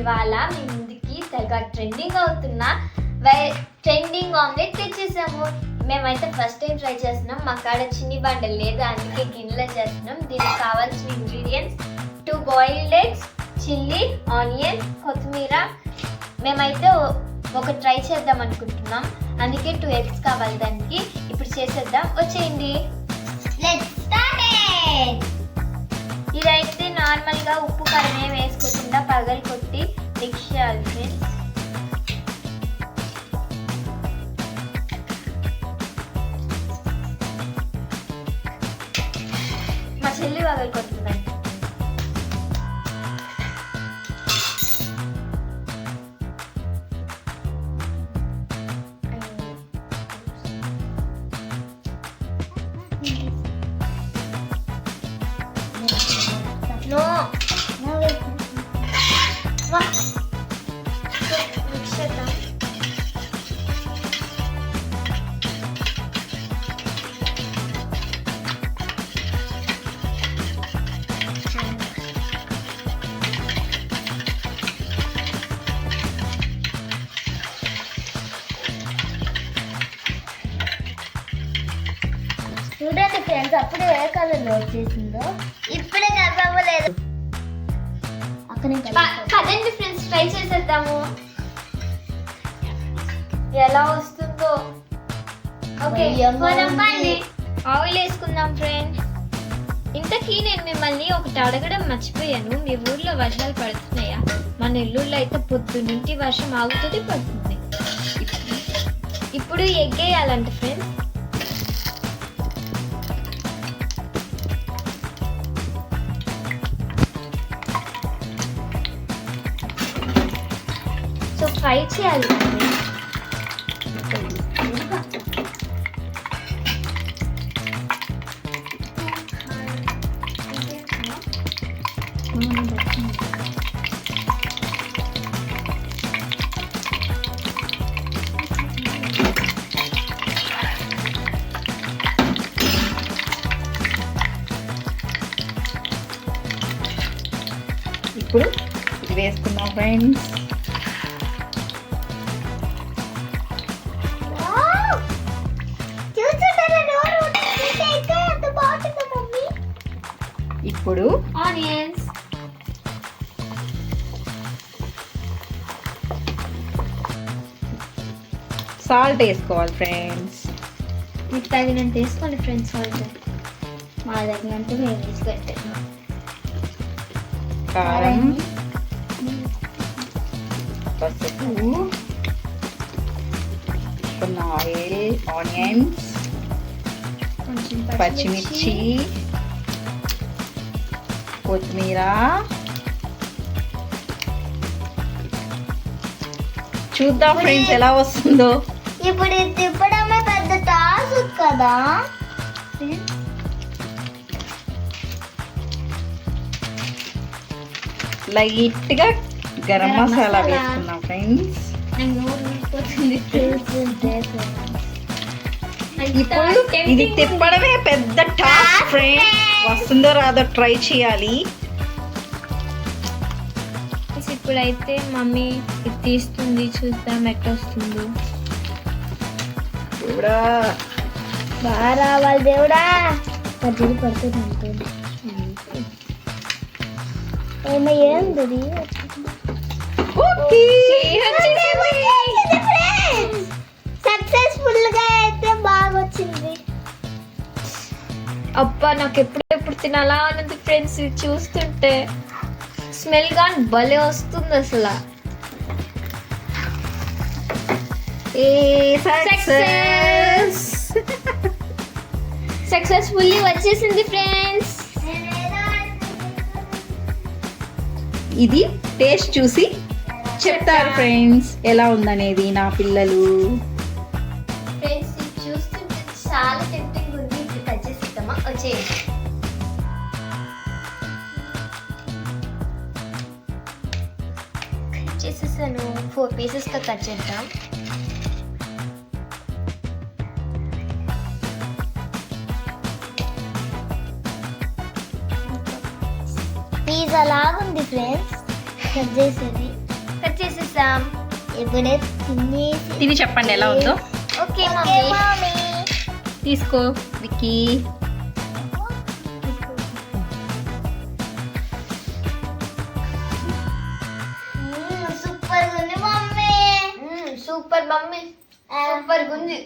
ఇవాళ మీ ముందుకి తెగ ట్రెండింగ్ అవుతున్న ట్రెండింగ్ ఆమ్లెట్ తెచ్చేసాము. మేమైతే ఫస్ట్ టైం ట్రై చేస్తున్నాం. మా కాడ చిన్ని బండలు లేదు, అందుకే గిన్నెలో చేస్తున్నాం. దీనికి కావాల్సిన ingredients 2 boiled eggs, chilli, onion, కొత్తిమీర. మేమైతే ఒక ట్రై చేద్దాం అనుకుంటున్నాం, అందుకే 2 ఎగ్స్ కావాలి దానికి. ఇప్పుడు చేసేద్దాం, వచ్చేయండి. ఇదైతే నార్మల్గా ఉప్పు కారం వేసుకోకుండా పగలు కొట్టి మిక్స్ చేయాలి ఫ్రెండ్స్. మా చెల్లి పగలు కొట్టిందండి. No. మిక్స్ చేద్దాం. చూడండి ఫ్రెండ్స్, అప్పుడే ఏ కలర్లో వచ్చేసిందో. ఇప్పుడే కలపలేదు. కదండి ఫ్రెండ్స్, ట్రై చేసేద్దాము ఎలా వస్తుందో. ఓకే, మనం ఆయిల్ వేసుకుందాం ఫ్రెండ్స్. ఇంతకీ నేను మిమ్మల్ని ఒకటి అడగడం మర్చిపోయాను. మీ ఊర్లో వర్షాలు పడుతున్నాయా? మన నెల్లూరులో అయితే పొద్దున్నుంటి వర్షం ఆగుతుంది, పడుతుంది. ఇప్పుడు ఎగ్ వేయాలంట ఫ్రెండ్స్. సో ఫ్రై చేయాలి. ఇప్పుడు ఇది వేసుకుందాం ఫ్రెండ్స్. ఇప్పుడు ఆనియన్స్, సాల్ట్ వేసుకోవాలి ఫ్రెండ్స్. మీకు తగినంత వేసుకోండి ఫ్రెండ్స్. సాల్ట్ మా తగినంత మేము వేసి కట్టాము. కారం, పసుపు, కొన్ని ఆయిల్, ఆనియన్స్, కొంచెం పచ్చిమిర్చి, కొత్తిమీర. చూద్దాం ఫ్రెండ్స్ ఎలా వస్తుందో. ఇప్పుడు ఇది తిప్పడమే పెద్ద టాస్క్ కదా. లైట్ గా గరం మసాలా వేసుకున్నాం ఫ్రెండ్స్. ఇప్పుడు ఇది తిప్పడమే పెద్ద టాస్క్ ఫ్రెండ్స్. వస్తుందో రాదో ట్రై చేయాలి. ఇప్పుడైతే మమ్మీ ఇది తీస్తుంది, చూద్దాం ఎట్లా వస్తుందో. దేవుడా, బాగా రావాలి దేవుడా. పచ్చడి పడుతుంది అనుకోండి. ఏమో ఏంది సక్సెస్ఫుల్ గా అయితే బాగా వచ్చింది. అబ్బా, నాకు ఎప్పుడెప్పుడు తినాలా అన్నది ఫ్రెండ్స్. చూస్తుంటే స్మెల్ గాని భలే వస్తుంది అసలు. సక్సెస్ఫుల్లీ వచ్చేసింది ఫ్రెండ్స్. ఇది టేస్ట్ చూసి చెప్తారు ఫ్రెండ్స్ ఎలా ఉందనేది నా పిల్లలు. ఫ్రెండ్స్, ఇది చూస్తుంటే చాలా టెంప్టింగ్ ఉంది. ఇప్పుడు కట్ చేసేద్దామా? వచ్చేయండి. కట్ చేసేసాను. 4 పీసెస్గా కట్ చేద్దాం. పిజ్జా లాగుంది ఫ్రెండ్స్ కట్ చేసేది. కట్ చేసేసాం. ఇప్పుడే తినేసి తిని చెప్పండి ఎలా ఉందో. Okay okay mummy. మమ్మీ. తీసుకో విక్కీ. సూపర్ ఉంది మమ్మీ. Super mummy, super గుంది.